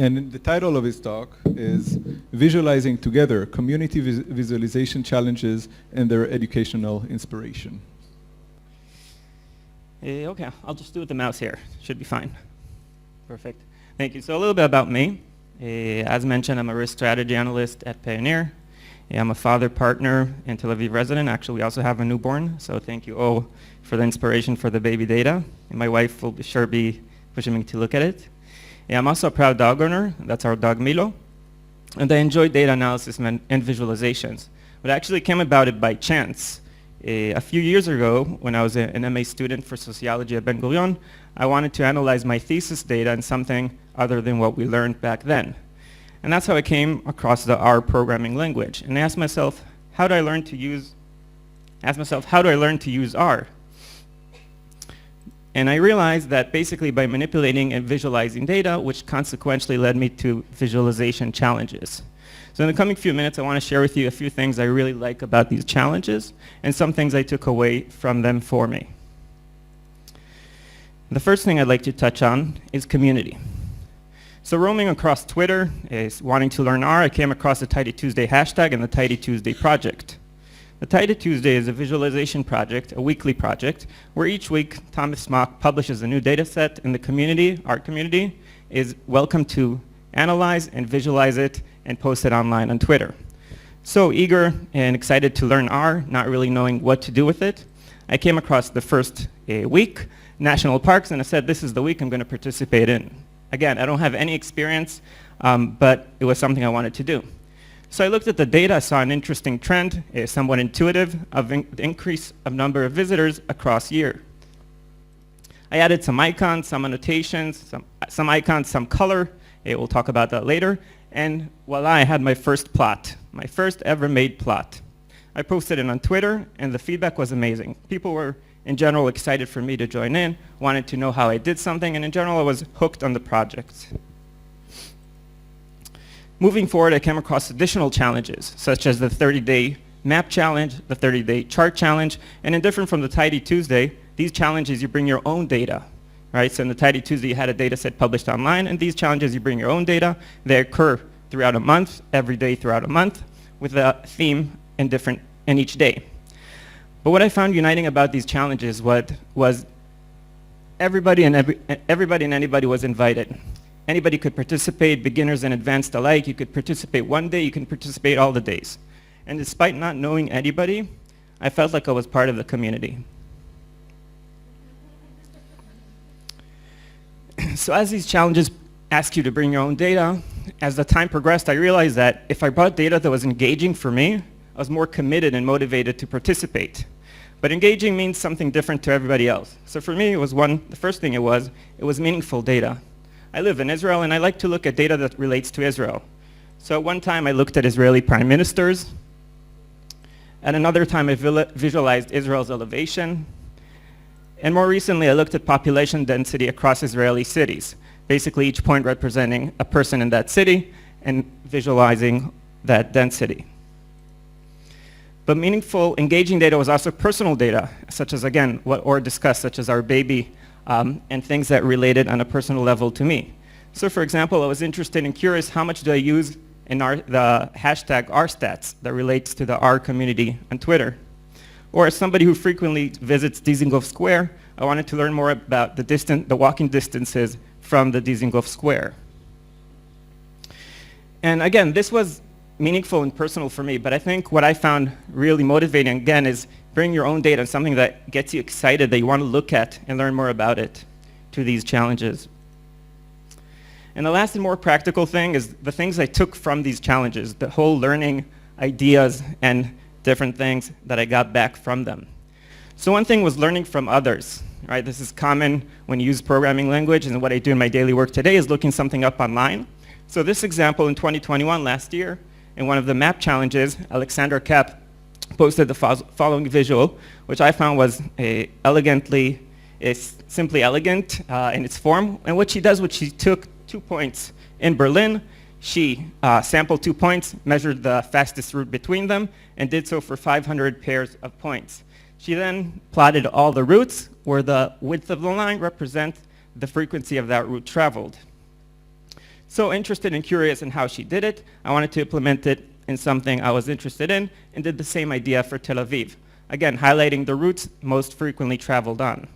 And the title of his talk is Visualizing Together, Community Visualization Challenges and Their Educational Inspiration. Okay, I'll just do it with the mouse here. Should be fine. Perfect. Thank you. So a little bit about me. As mentioned, I'm a risk strategy analyst at Payoneer. I'm a father, partner, and Tel Aviv resident. Actually, we also have a newborn, so thank you all for the inspiration for the baby data. And my wife will sure be pushing me to look at it. I'm also a proud dog owner. That's our dog Milo. And I enjoy data analysis and visualizations. But I actually came about it by chance. A few years ago, when I was an MA student for sociology at Ben Gurion, I wanted to analyze my thesis data in something other than what we learned back then. And that's how I came across the R programming language. And I asked myself, how do I learn to use R? And I realized that basically by manipulating and visualizing data, which consequently led me to visualization challenges. So in the coming few minutes, I want to share with you a few things I really like about these challenges and some things I took away from them for me. The first thing I'd like to touch on is community. So roaming across Twitter, wanting to learn R, I came across the Tidy Tuesday hashtag and the Tidy Tuesday project. The Tidy Tuesday is a visualization project, a weekly project, where each week Thomas Mock publishes a new data set and the community, our community, is welcome to analyze and visualize it and post it online on Twitter. So eager and excited to learn R, not really knowing what to do with it, I came across the first week, national parks, and I said, this is the week I'm going to participate in. Again, I don't have any experience, but it was something I wanted to do. So I looked at the data, I saw an interesting trend, somewhat intuitive, of the increase of number of visitors across year. I added some icons, some annotations, some icons, some color. We'll talk about that later. And voila, I had my first plot, my first ever made plot. I posted it on Twitter, and the feedback was amazing. People were, in general, excited for me to join in, wanted to know how I did something, and in general, I was hooked on the project. Moving forward, I came across additional challenges, such as the 30-day map challenge, the 30-day chart challenge, and indifferent from the Tidy Tuesday, these challenges, you bring your own data, right? So in the Tidy Tuesday, you had a data set published online, and these challenges, you bring your own data. They occur throughout a month, every day throughout a month, with a theme in each day. But what I found uniting about these challenges was everybody and anybody was invited. Anybody could participate, beginners and advanced alike. You could participate one day, you can participate all the days. And despite not knowing anybody, I felt like I was part of the community. So as these challenges ask you to bring your own data, as the time progressed, I realized that if I brought data that was engaging for me, I was more committed and motivated to participate. But engaging means something different to everybody else. So for me, the first thing it was meaningful data. I live in Israel, and I like to look at data that relates to Israel. So at one time, I looked at Israeli prime ministers. At another time, I visualized Israel's elevation. And more recently, I looked at population density across Israeli cities, basically each point representing a person in that city and visualizing that density. But meaningful, engaging data was also personal data, such as, again, what Or discussed, such as our baby, and things that related on a personal level to me. So for example, I was interested and curious, how much do I use in the hashtag RStats that relates to the R community on Twitter? Or as somebody who frequently visits Dizengoff Square, I wanted to learn more about the walking distances from the Dizengoff Square. And again, this was meaningful and personal for me, but I think what I found really motivating, again, is bring your own data, something that gets you excited, that you want to look at and learn more about it, to these challenges. And the last and more practical thing is the things I took from these challenges, the whole learning ideas and different things that I got back from them. So one thing was learning from others, right? This is common when you use programming language, and what I do in my daily work today is looking something up online. So this example in 2021, last year, in one of the map challenges, Alexander Kapp posted the following visual, which I found was simply elegant in its form. And what she does, she took 2 points in Berlin. She sampled 2 points, measured the fastest route between them, and did so for 500 pairs of points. She then plotted all the routes where the width of the line represents the frequency of that route traveled. So interested and curious in how she did it, I wanted to implement it in something I was interested in, and did the same idea for Tel Aviv. Again, highlighting the routes most frequently traveled on.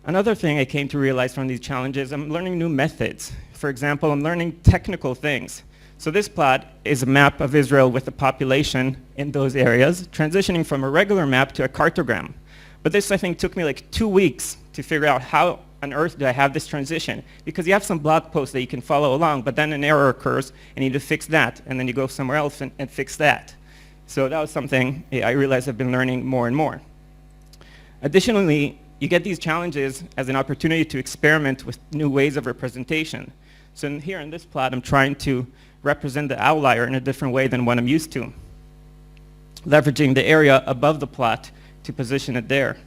Another thing I came to realize from these challenges, I'm learning new methods. For example, I'm learning technical things. So this plot is a map of Israel with the population in those areas, transitioning from a regular map to a cartogram. But this, I think, took me like 2 weeks to figure out how on earth do I have this transition? Because you have some blog posts that you can follow along, but then an error occurs, and you need to fix that, and then you go somewhere else and fix that. So that was something I realized I've been learning more and more. Additionally, you get these challenges as an opportunity to experiment with new ways of representation. So here in this plot, I'm trying to represent the outlier in a different way than what I'm used to, leveraging the area above the plot to position it there.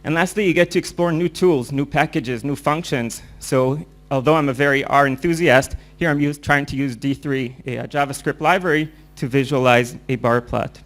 And lastly, you get to explore new tools, new packages, new functions. So although I'm a very R enthusiast, here I'm trying to use D3, a JavaScript library, to visualize a bar plot.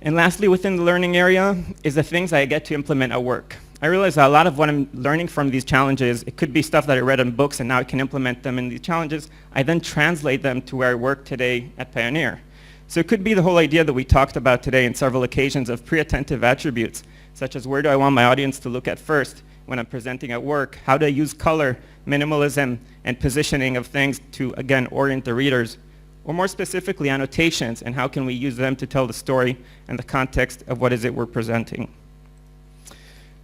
And lastly, within the learning area is the things I get to implement at work. I realize that a lot of what I'm learning from these challenges, it could be stuff that I read in books and now I can implement them in these challenges. I then translate them to where I work today at Pioneer. So it could be the whole idea that we talked about today in several occasions of pre-attentive attributes, such as where do I want my audience to look at first when I'm presenting at work? How do I use color, minimalism, and positioning of things to, again, orient the readers? Or more specifically, annotations, and how can we use them to tell the story and the context of what is it we're presenting.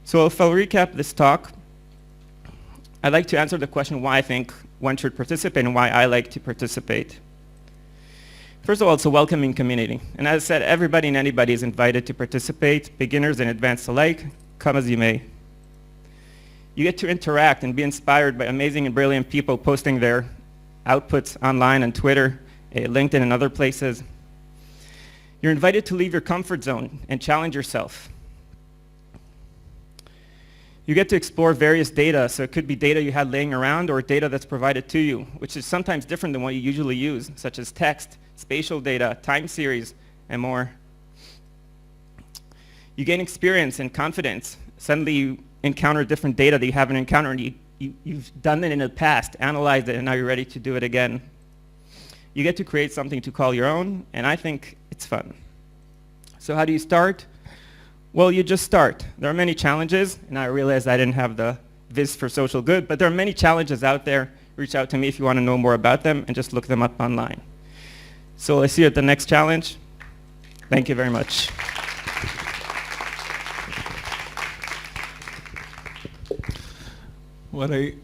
So if I'll recap this talk, I'd like to answer the question why I think one should participate and why I like to participate. First of all, it's a welcoming community. And as I said, everybody and anybody is invited to participate, beginners and advanced alike, come as you may. You get to interact and be inspired by amazing and brilliant people posting their outputs online on Twitter, LinkedIn, and other places. You're invited to leave your comfort zone and challenge yourself. You get to explore various data, so it could be data you had laying around or data that's provided to you, which is sometimes different than what you usually use, such as text, spatial data, time series, and more. You gain experience and confidence. Suddenly you encounter different data that you haven't encountered. You've done it in the past, analyzed it, and now you're ready to do it again. You get to create something to call your own, and I think it's fun. So how do you start? Well, you just start. There are many challenges, and I realized I didn't have the viz for social good, but there are many challenges out there. Reach out to me if you want to know more about them, and just look them up online. So I'll see you at the next challenge. Thank you very much. What I